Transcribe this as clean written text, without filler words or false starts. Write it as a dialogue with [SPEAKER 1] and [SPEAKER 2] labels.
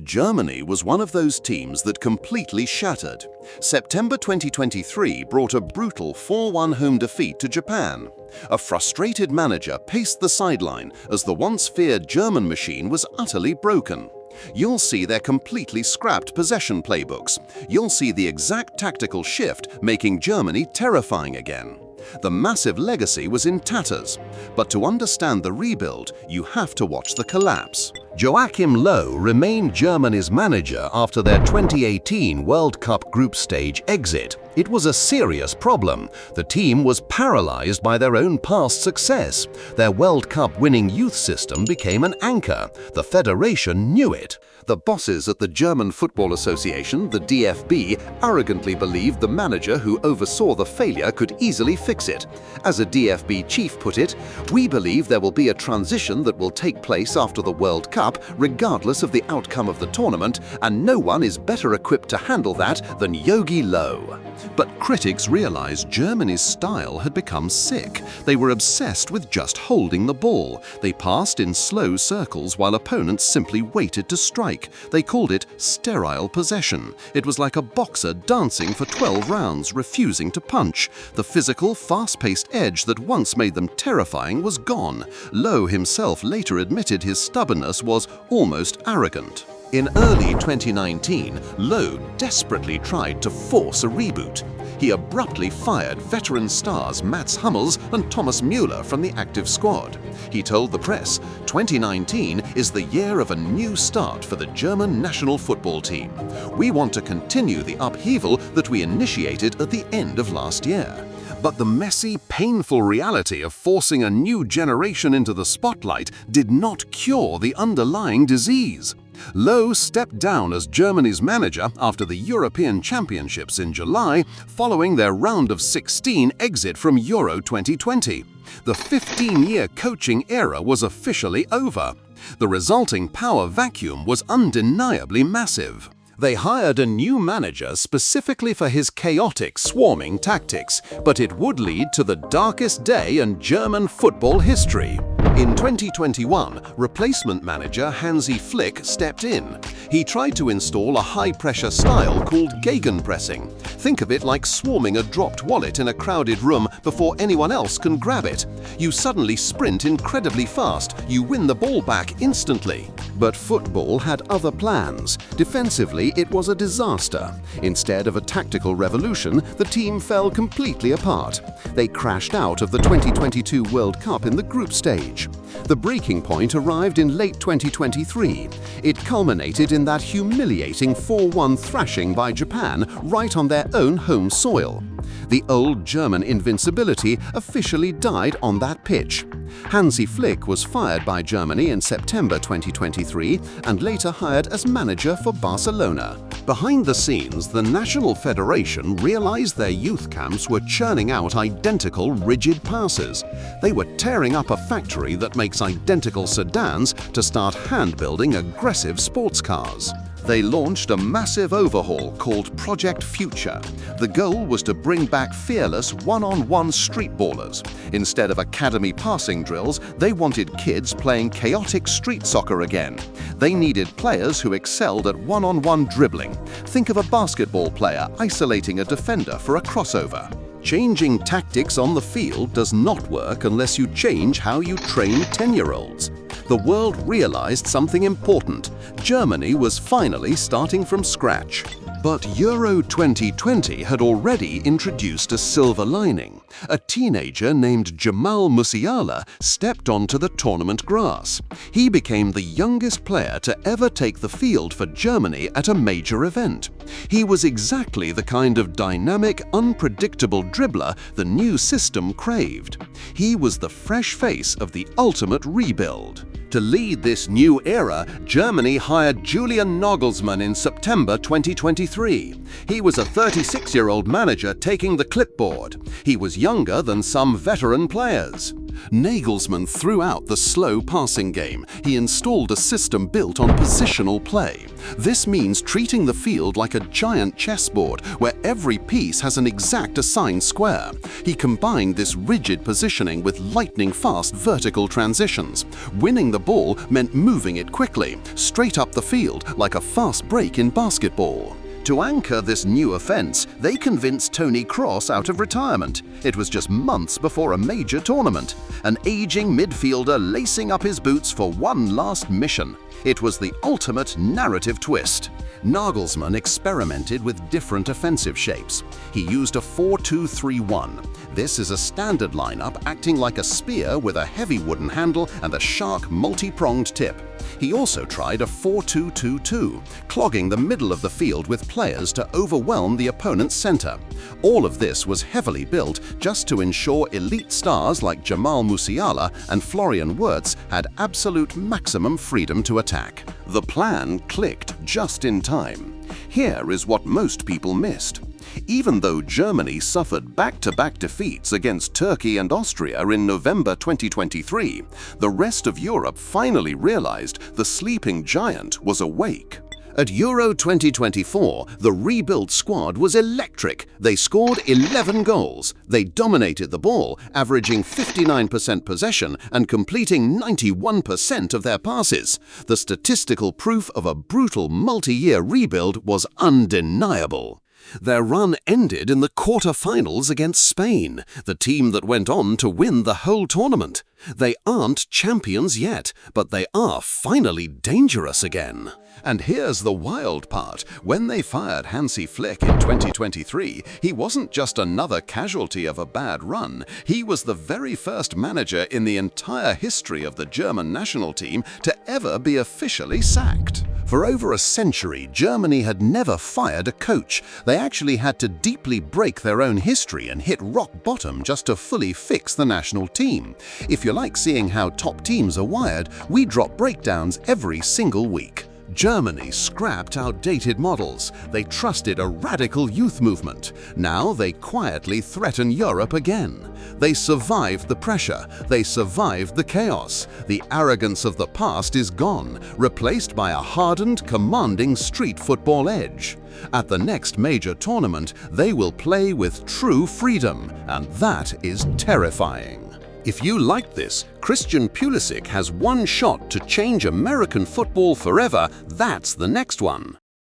[SPEAKER 1] Germany was one of those teams that completely shattered. September 2023 brought a brutal 4-1 home defeat to Japan. A frustrated manager paced the sideline as the once feared German machine was utterly broken. You'll see their completely scrapped possession playbooks. You'll see the exact tactical shift making Germany terrifying again. The massive legacy was in tatters, but to understand the rebuild, you have to watch the collapse. Joachim Löw remained Germany's manager after their 2018 World Cup group stage exit. It was a serious problem. The team was paralyzed by their own past success. Their World Cup winning youth system became an anchor. The federation knew it. The bosses at the German Football Association, the DFB, arrogantly believed the manager who oversaw the failure could easily fix it. As a DFB chief put it, "We believe there will be a transition that will take place after the World Cup, regardless of the outcome of the tournament, and no one is better equipped to handle that than Jogi Löw." But critics realized Germany's style had become sick. They were obsessed with just holding the ball. They passed in slow circles while opponents simply waited to strike. They called it sterile possession. It was like a boxer dancing for 12 rounds, refusing to punch. The physical, fast-paced edge that once made them terrifying was gone. Löw himself later admitted his stubbornness was almost arrogant. In early 2019, Löw desperately tried to force a reboot. He abruptly fired veteran stars Mats Hummels and Thomas Müller from the active squad. He told the press, "2019 is the year of a new start for the German national football team. We want to continue the upheaval that we initiated at the end of last year." But the messy, painful reality of forcing a new generation into the spotlight did not cure the underlying disease. Löw stepped down as Germany's manager after the European Championships in July, following their round of 16 exit from Euro 2020. The 15-year coaching era was officially over. The resulting power vacuum was undeniably massive. They hired a new manager specifically for his chaotic, swarming tactics, but it would lead to the darkest day in German football history. In 2021, replacement manager Hansi Flick stepped in. He tried to install a high-pressure style called Gegenpressing. Think of it like swarming a dropped wallet in a crowded room before anyone else can grab it. You suddenly sprint incredibly fast, you win the ball back instantly. But football had other plans. Defensively, it was a disaster. Instead of a tactical revolution, the team fell completely apart. They crashed out of the 2022 World Cup in the group stage. The breaking point arrived in late 2023. It culminated in that humiliating 4-1 thrashing by Japan right on their own home soil. The old German invincibility officially died on that pitch. Hansi Flick was fired by Germany in September 2023 and later hired as manager for Barcelona. Behind the scenes, the National Federation realized their youth camps were churning out identical rigid passes. They were tearing up a factory that makes identical sedans to start hand-building aggressive sports cars. They launched a massive overhaul called Project Future. The goal was to bring back fearless one-on-one street ballers. Instead of academy passing drills, they wanted kids playing chaotic street soccer again. They needed players who excelled at one-on-one dribbling. Think of a basketball player isolating a defender for a crossover. Changing tactics on the field does not work unless you change how you train 10-year-olds. The world realized something important. Germany was finally starting from scratch. But Euro 2020 had already introduced a silver lining. A teenager named Jamal Musiala stepped onto the tournament grass. He became the youngest player to ever take the field for Germany at a major event. He was exactly the kind of dynamic, unpredictable dribbler the new system craved. He was the fresh face of the ultimate rebuild. To lead this new era, Germany hired Julian Nagelsmann in September 2023. He was a 36-year-old manager taking the clipboard. He was younger than some veteran players. Nagelsmann threw out the slow passing game. He installed a system built on positional play. This means treating the field like a giant chessboard where every piece has an exact assigned square. He combined this rigid positioning with lightning-fast vertical transitions. Winning the ball meant moving it quickly, straight up the field like a fast break in basketball. To anchor this new offense, they convinced Toni Kroos out of retirement. It was just months before a major tournament. An aging midfielder lacing up his boots for one last mission. It was the ultimate narrative twist. Nagelsmann experimented with different offensive shapes. He used a 4-2-3-1. This is a standard lineup acting like a spear with a heavy wooden handle and a sharp multi-pronged tip. He also tried a 4-2-2-2, clogging the middle of the field with players to overwhelm the opponent's center. All of this was heavily built just to ensure elite stars like Jamal Musiala and Florian Wirtz had absolute maximum freedom to attack. The plan clicked just in time. Here is what most people missed. Even though Germany suffered back-to-back defeats against Turkey and Austria in November 2023, the rest of Europe finally realized the sleeping giant was awake. At Euro 2024, the rebuilt squad was electric. They scored 11 goals. They dominated the ball, averaging 59% possession and completing 91% of their passes. The statistical proof of a brutal multi-year rebuild was undeniable. Their run ended in the quarter-finals against Spain, the team that went on to win the whole tournament. They aren't champions yet, but they are finally dangerous again. And here's the wild part. When they fired Hansi Flick in 2023, he wasn't just another casualty of a bad run. He was the very first manager in the entire history of the German national team to ever be officially sacked. For over a century, Germany had never fired a coach. They actually had to deeply break their own history and hit rock bottom just to fully fix the national team. If you like seeing how top teams are wired, we drop breakdowns every single week. Germany scrapped outdated models. They trusted a radical youth movement. Now they quietly threaten Europe again. They survived the pressure. They survived the chaos. The arrogance of the past is gone, replaced by a hardened, commanding street football edge. At the next major tournament, they will play with true freedom, and that is terrifying. If you liked this, Christian Pulisic has one shot to change American football forever. That's the next one.